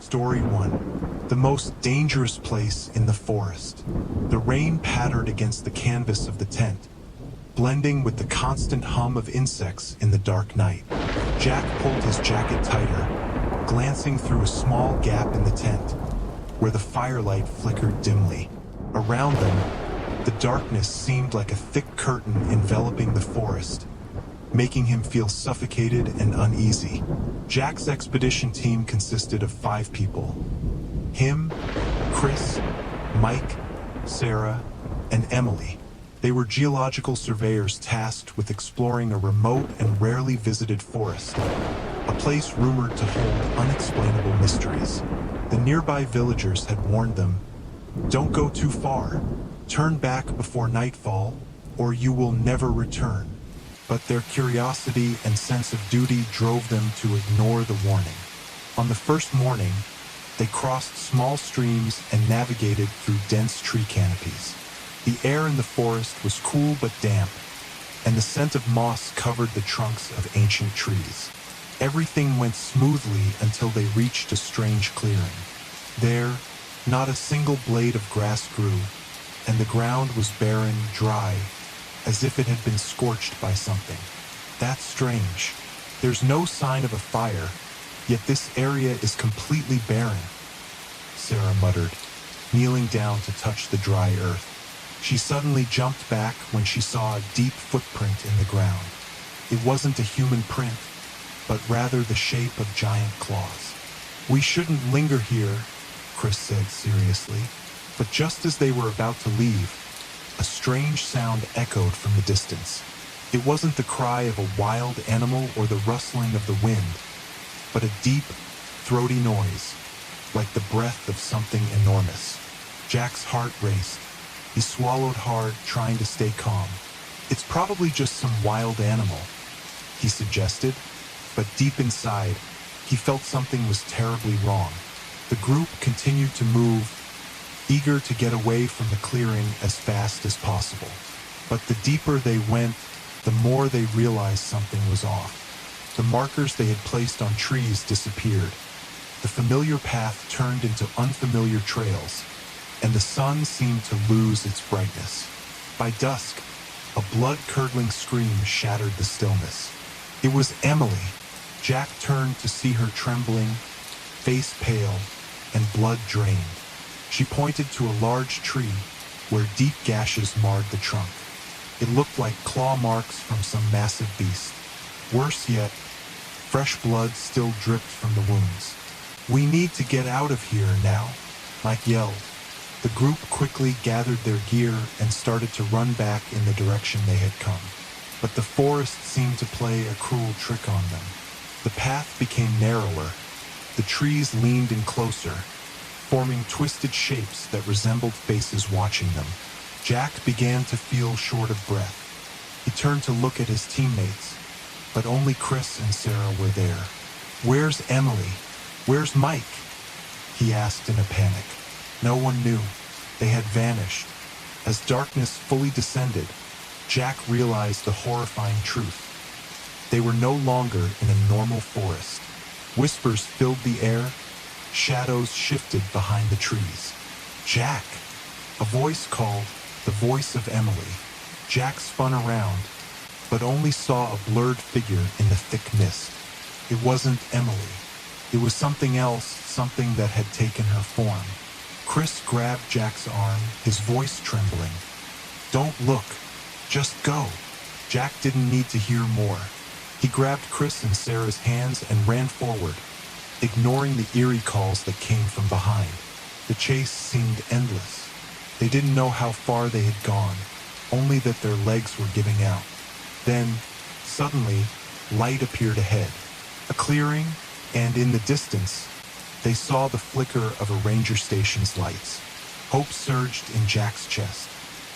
Story 1. The most dangerous place in the forest. The rain pattered against the canvas of the tent, blending with the constant hum of insects in the dark night. Jack pulled his jacket tighter, glancing through a small gap in the tent, where the firelight flickered dimly. Around them, the darkness seemed like a thick curtain enveloping the forest, making him feel suffocated and uneasy. Jack's expedition team consisted of 5 people. Him, Chris, Mike, Sarah, and Emily. They were geological surveyors tasked with exploring a remote and rarely visited forest, a place rumored to hold unexplainable mysteries. The nearby villagers had warned them, "Don't go too far. Turn back before nightfall, or you will never return." But their curiosity and sense of duty drove them to ignore the warning. On the first morning, they crossed small streams and navigated through dense tree canopies. The air in the forest was cool but damp, and the scent of moss covered the trunks of ancient trees. Everything went smoothly until they reached a strange clearing. There, not a single blade of grass grew, and the ground was barren, dry, as if it had been scorched by something. That's strange. There's no sign of a fire, yet this area is completely barren, Sarah muttered, kneeling down to touch the dry earth. She suddenly jumped back when she saw a deep footprint in the ground. It wasn't a human print, but rather the shape of giant claws. "We shouldn't linger here," Chris said seriously, but just as they were about to leave, a strange sound echoed from the distance. It wasn't the cry of a wild animal or the rustling of the wind, but a deep, throaty noise, like the breath of something enormous. Jack's heart raced. He swallowed hard, trying to stay calm. "It's probably just some wild animal," he suggested, but deep inside, he felt something was terribly wrong. The group continued to move, eager to get away from the clearing as fast as possible. But the deeper they went, the more they realized something was off. The markers they had placed on trees disappeared. The familiar path turned into unfamiliar trails, and the sun seemed to lose its brightness. By dusk, a blood-curdling scream shattered the stillness. It was Emily. Jack turned to see her trembling, face pale, and blood-drained. She pointed to a large tree where deep gashes marred the trunk. It looked like claw marks from some massive beast. Worse yet, fresh blood still dripped from the wounds. "We need to get out of here now," Mike yelled. The group quickly gathered their gear and started to run back in the direction they had come. But the forest seemed to play a cruel trick on them. The path became narrower. The trees leaned in closer, forming twisted shapes that resembled faces watching them. Jack began to feel short of breath. He turned to look at his teammates, but only Chris and Sarah were there. "Where's Emily? Where's Mike?" he asked in a panic. No one knew. They had vanished. As darkness fully descended, Jack realized the horrifying truth. They were no longer in a normal forest. Whispers filled the air. Shadows shifted behind the trees. "Jack!" A voice called, the voice of Emily. Jack spun around, but only saw a blurred figure in the thick mist. It wasn't Emily. It was something else, something that had taken her form. Chris grabbed Jack's arm, his voice trembling. "Don't look. Just go." Jack didn't need to hear more. He grabbed Chris and Sarah's hands and ran forward, ignoring the eerie calls that came from behind. The chase seemed endless. They didn't know how far they had gone, only that their legs were giving out. Then, suddenly, light appeared ahead. A clearing, and in the distance, they saw the flicker of a ranger station's lights. Hope surged in Jack's chest.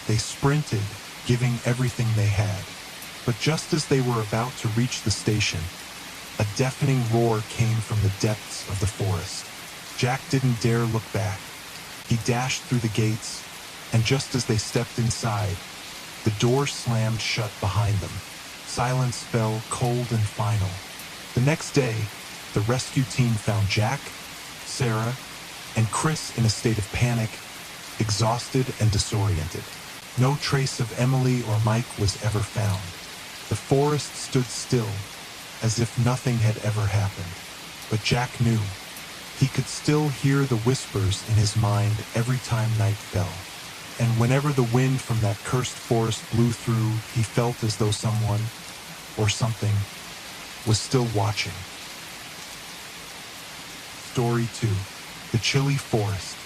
They sprinted, giving everything they had. But just as they were about to reach the station, a deafening roar came from the depths of the forest. Jack didn't dare look back. He dashed through the gates, and just as they stepped inside, the door slammed shut behind them. Silence fell cold and final. The next day, the rescue team found Jack, Sarah, and Chris in a state of panic, exhausted and disoriented. No trace of Emily or Mike was ever found. The forest stood still, as if nothing had ever happened. But Jack knew. He could still hear the whispers in his mind every time night fell. And whenever the wind from that cursed forest blew through, he felt as though someone, or something, was still watching. Story 2. The Chilly Forest.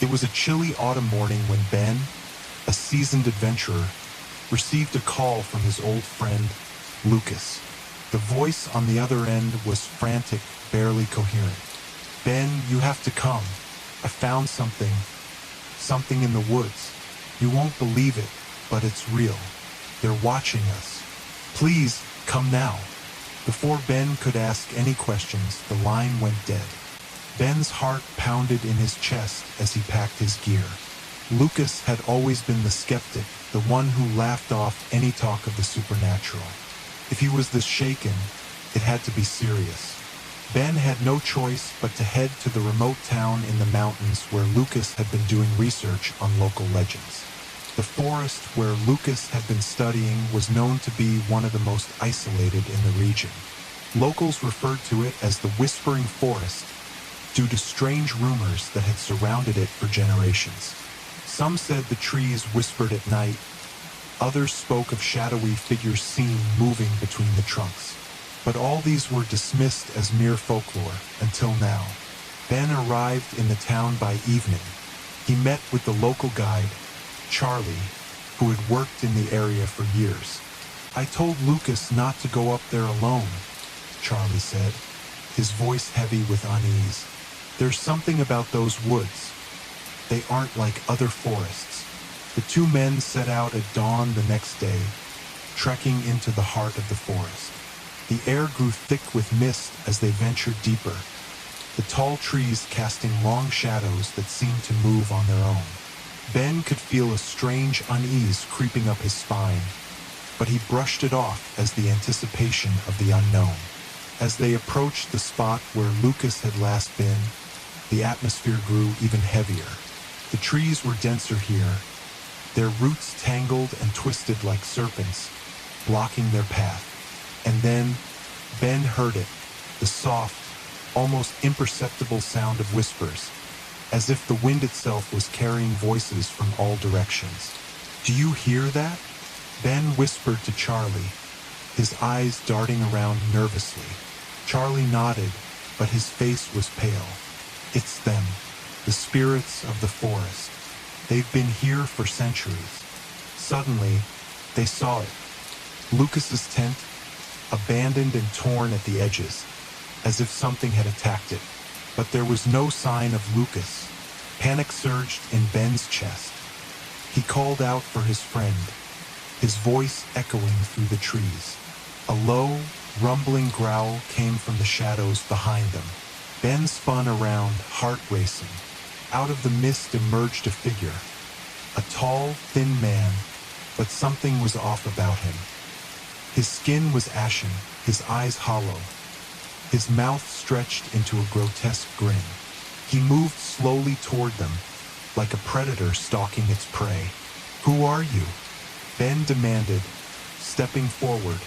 It was a chilly autumn morning when Ben, a seasoned adventurer, received a call from his old friend, Lucas. The voice on the other end was frantic, barely coherent. "Ben, you have to come. I found something in the woods. You won't believe it, but it's real. They're watching us. Please, come now." Before Ben could ask any questions, the line went dead. Ben's heart pounded in his chest as he packed his gear. Lucas had always been the skeptic, the one who laughed off any talk of the supernatural. If he was this shaken, it had to be serious. Ben had no choice but to head to the remote town in the mountains where Lucas had been doing research on local legends. The forest where Lucas had been studying was known to be one of the most isolated in the region. Locals referred to it as the Whispering Forest, due to strange rumors that had surrounded it for generations. Some said the trees whispered at night. Others spoke of shadowy figures seen moving between the trunks. But all these were dismissed as mere folklore, until now. Ben arrived in the town by evening. He met with the local guide, Charlie, who had worked in the area for years. "I told Lucas not to go up there alone," Charlie said, his voice heavy with unease. "There's something about those woods. They aren't like other forests." The two men set out at dawn the next day, trekking into the heart of the forest. The air grew thick with mist as they ventured deeper, the tall trees casting long shadows that seemed to move on their own. Ben could feel a strange unease creeping up his spine, but he brushed it off as the anticipation of the unknown. As they approached the spot where Lucas had last been, the atmosphere grew even heavier. The trees were denser here, their roots tangled and twisted like serpents, blocking their path. And then, Ben heard it, the soft, almost imperceptible sound of whispers, as if the wind itself was carrying voices from all directions. "Do you hear that?" Ben whispered to Charlie, his eyes darting around nervously. Charlie nodded, but his face was pale. "It's them, the spirits of the forest. They've been here for centuries." Suddenly, they saw it. Lucas's tent, abandoned and torn at the edges, as if something had attacked it. But there was no sign of Lucas. Panic surged in Ben's chest. He called out for his friend, his voice echoing through the trees. A low, rumbling growl came from the shadows behind them. Ben spun around, heart racing. Out of the mist emerged a figure. A tall, thin man, but something was off about him. His skin was ashen, his eyes hollow. His mouth stretched into a grotesque grin. He moved slowly toward them, like a predator stalking its prey. "Who are you?" Ben demanded, stepping forward,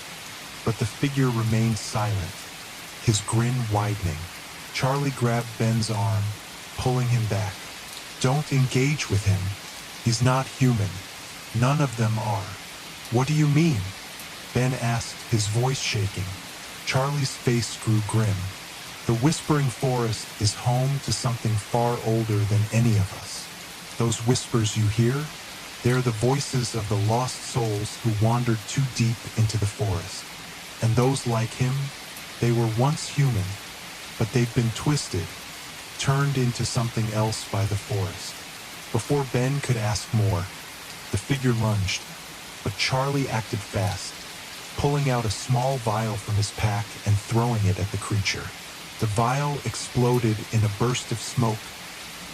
but the figure remained silent, his grin widening. Charlie grabbed Ben's arm, pulling him back. "Don't engage with him. He's not human. None of them are." "What do you mean?" Ben asked, his voice shaking. Charlie's face grew grim. "The Whispering Forest is home to something far older than any of us. Those whispers you hear, they're the voices of the lost souls who wandered too deep into the forest. And those like him, they were once human, but they've been twisted, turned into something else by the forest." Before Ben could ask more, the figure lunged, but Charlie acted fast, pulling out a small vial from his pack and throwing it at the creature. The vial exploded in a burst of smoke,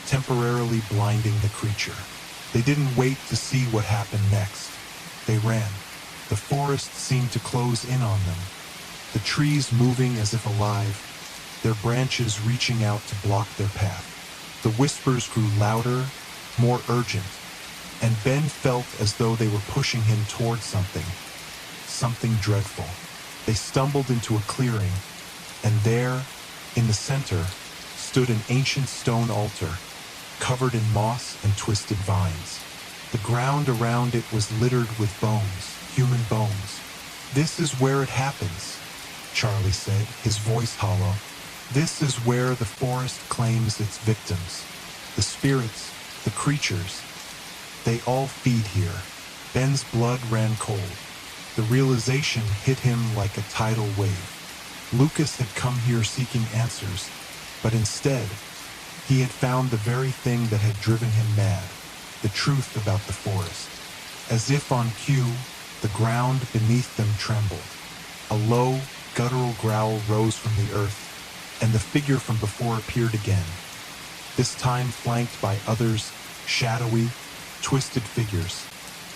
temporarily blinding the creature. They didn't wait to see what happened next. They ran. The forest seemed to close in on them, the trees moving as if alive, their branches reaching out to block their path. The whispers grew louder, more urgent, and Ben felt as though they were pushing him toward something dreadful. They stumbled into a clearing, and there, in the center, stood an ancient stone altar, covered in moss and twisted vines. The ground around it was littered with bones, human bones. "This is where it happens," Charlie said, his voice hollow. "This is where the forest claims its victims. The spirits, the creatures, they all feed here." Ben's blood ran cold. The realization hit him like a tidal wave. Lucas had come here seeking answers, but instead, he had found the very thing that had driven him mad, the truth about the forest. As if on cue, the ground beneath them trembled. A low, guttural growl rose from the earth, and the figure from before appeared again, this time flanked by others, shadowy, twisted figures,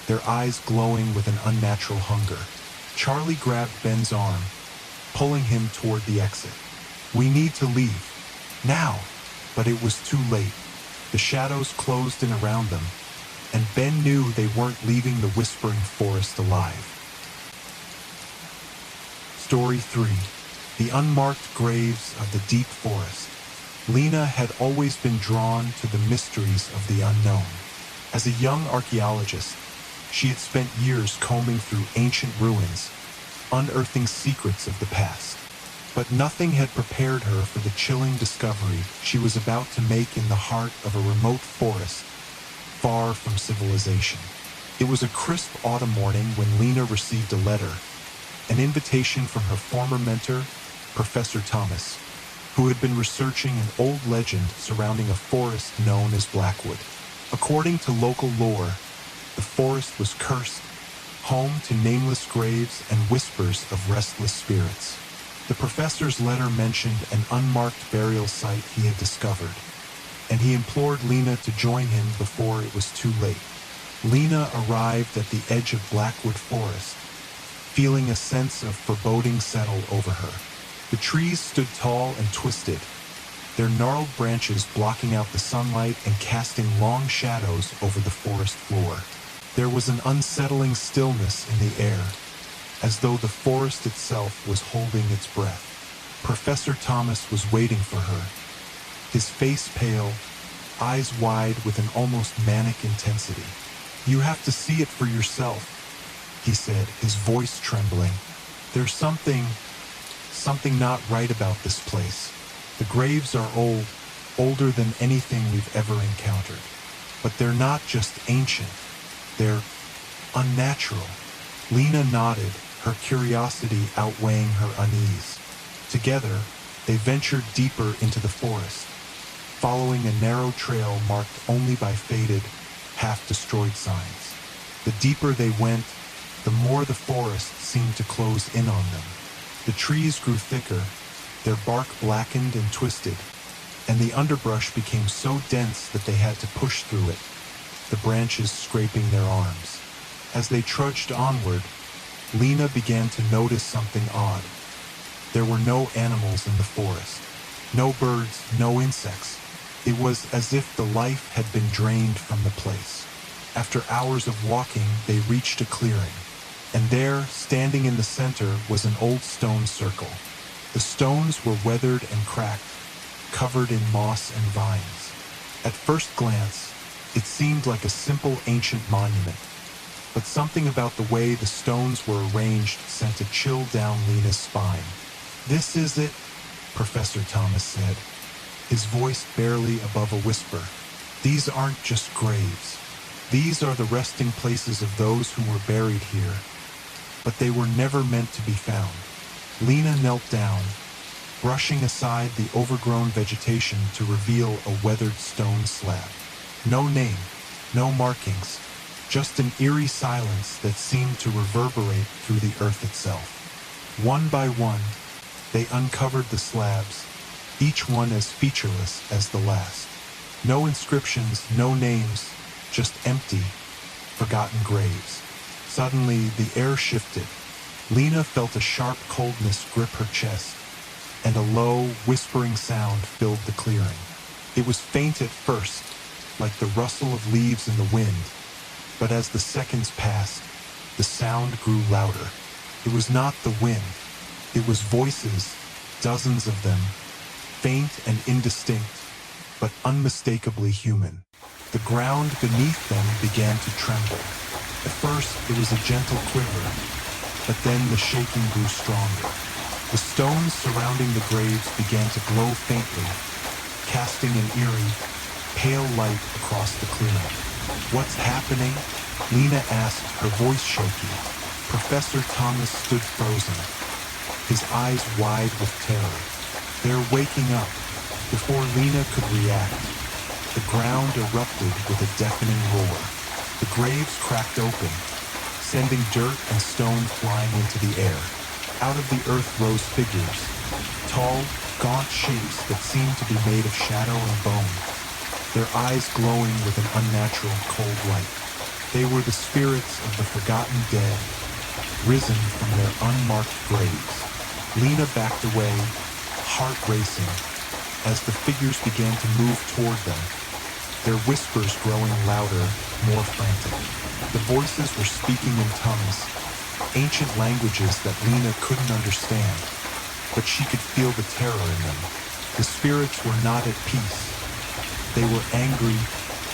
their eyes glowing with an unnatural hunger. Charlie grabbed Ben's arm, pulling him toward the exit. "We need to leave. Now!" But it was too late. The shadows closed in around them, and Ben knew they weren't leaving the whispering forest alive. Story 3. The Unmarked Graves of the Deep Forest. Lena had always been drawn to the mysteries of the unknown. As a young archaeologist, she had spent years combing through ancient ruins, unearthing secrets of the past. But nothing had prepared her for the chilling discovery she was about to make in the heart of a remote forest, far from civilization. It was a crisp autumn morning when Lena received a letter, an invitation from her former mentor, Professor Thomas, who had been researching an old legend surrounding a forest known as Blackwood. According to local lore, the forest was cursed, home to nameless graves and whispers of restless spirits. The professor's letter mentioned an unmarked burial site he had discovered, and he implored Lena to join him before it was too late. Lena arrived at the edge of Blackwood Forest, feeling a sense of foreboding settle over her. The trees stood tall and twisted, their gnarled branches blocking out the sunlight and casting long shadows over the forest floor. There was an unsettling stillness in the air, as though the forest itself was holding its breath. Professor Thomas was waiting for her, his face pale, eyes wide with an almost manic intensity. "You have to see it for yourself," he said, his voice trembling. "There's something not right about this place. The graves are old, older than anything we've ever encountered. But they're not just ancient, they're unnatural." Lena nodded, her curiosity outweighing her unease. Together, they ventured deeper into the forest, following a narrow trail marked only by faded, half-destroyed signs. The deeper they went, the more the forest seemed to close in on them. The trees grew thicker, their bark blackened and twisted, and the underbrush became so dense that they had to push through it, the branches scraping their arms. As they trudged onward, Lena began to notice something odd. There were no animals in the forest, no birds, no insects. It was as if the life had been drained from the place. After hours of walking, they reached a clearing, and there, standing in the center, was an old stone circle. The stones were weathered and cracked, covered in moss and vines. At first glance, it seemed like a simple ancient monument, but something about the way the stones were arranged sent a chill down Lena's spine. "This is it," Professor Thomas said, his voice barely above a whisper. "These aren't just graves. These are the resting places of those who were buried here, but they were never meant to be found." Lena knelt down, brushing aside the overgrown vegetation to reveal a weathered stone slab. No name, no markings, just an eerie silence that seemed to reverberate through the earth itself. One by one, they uncovered the slabs, each one as featureless as the last. No inscriptions, no names, just empty, forgotten graves. Suddenly, the air shifted. Lena felt a sharp coldness grip her chest, and a low, whispering sound filled the clearing. It was faint at first, like the rustle of leaves in the wind, but as the seconds passed, the sound grew louder. It was not the wind. It was voices, dozens of them, faint and indistinct, but unmistakably human. The ground beneath them began to tremble. At first, it was a gentle quiver, but then the shaking grew stronger. The stones surrounding the graves began to glow faintly, casting an eerie, pale light across the clearing. "What's happening?" Lena asked, her voice shaky. Professor Thomas stood frozen, his eyes wide with terror. "They're waking up." Before Lena could react, the ground erupted with a deafening roar. The graves cracked open, sending dirt and stone flying into the air. Out of the earth rose figures, tall, gaunt shapes that seemed to be made of shadow and bone, their eyes glowing with an unnatural cold light. They were the spirits of the forgotten dead, risen from their unmarked graves. Lena backed away, heart racing, as the figures began to move toward them, their whispers growing louder, more frantic. The voices were speaking in tongues, ancient languages that Lena couldn't understand, but she could feel the terror in them. The spirits were not at peace. They were angry,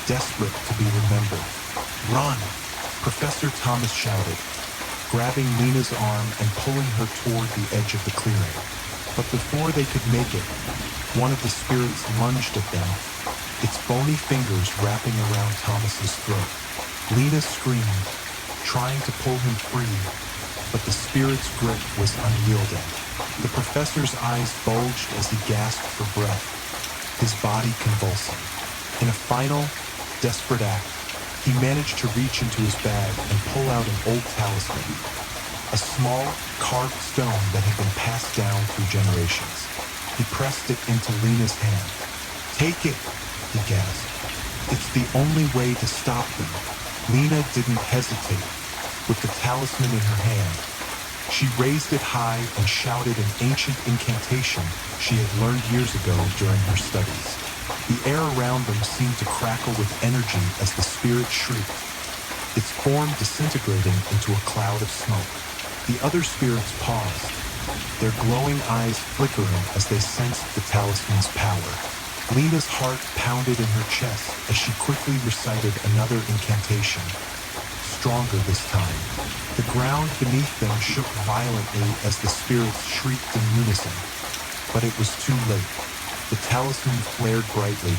desperate to be remembered. "Run!" Professor Thomas shouted, grabbing Lena's arm and pulling her toward the edge of the clearing. But before they could make it, one of the spirits lunged at them, its bony fingers wrapping around Thomas's throat. Lena screamed, trying to pull him free, but the spirit's grip was unyielding. The professor's eyes bulged as he gasped for breath, his body convulsing. In a final, desperate act, he managed to reach into his bag and pull out an old talisman, a small, carved stone that had been passed down through generations. He pressed it into Lena's hand. "Take it," he gasped. "It's the only way to stop them." Lena didn't hesitate. With the talisman in her hand, she raised it high and shouted an ancient incantation she had learned years ago during her studies. The air around them seemed to crackle with energy as the spirit shrieked, its form disintegrating into a cloud of smoke. The other spirits paused, their glowing eyes flickering as they sensed the talisman's power. Lena's heart pounded in her chest as she quickly recited another incantation, stronger this time. The ground beneath them shook violently as the spirits shrieked in unison, but it was too late. The talisman flared brightly,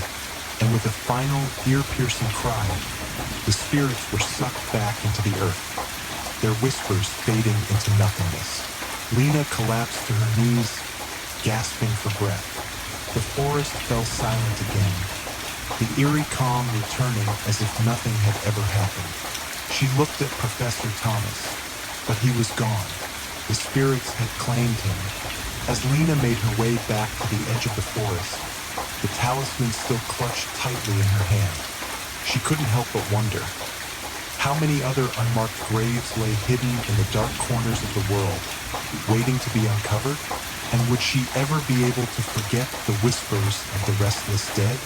and with a final, ear-piercing cry, the spirits were sucked back into the earth, their whispers fading into nothingness. Lena collapsed to her knees, gasping for breath. The forest fell silent again, the eerie calm returning as if nothing had ever happened. She looked at Professor Thomas, but he was gone. The spirits had claimed him. As Lena made her way back to the edge of the forest, the talisman still clutched tightly in her hand. She couldn't help but wonder, how many other unmarked graves lay hidden in the dark corners of the world, waiting to be uncovered? And would she ever be able to forget the whispers of the restless dead?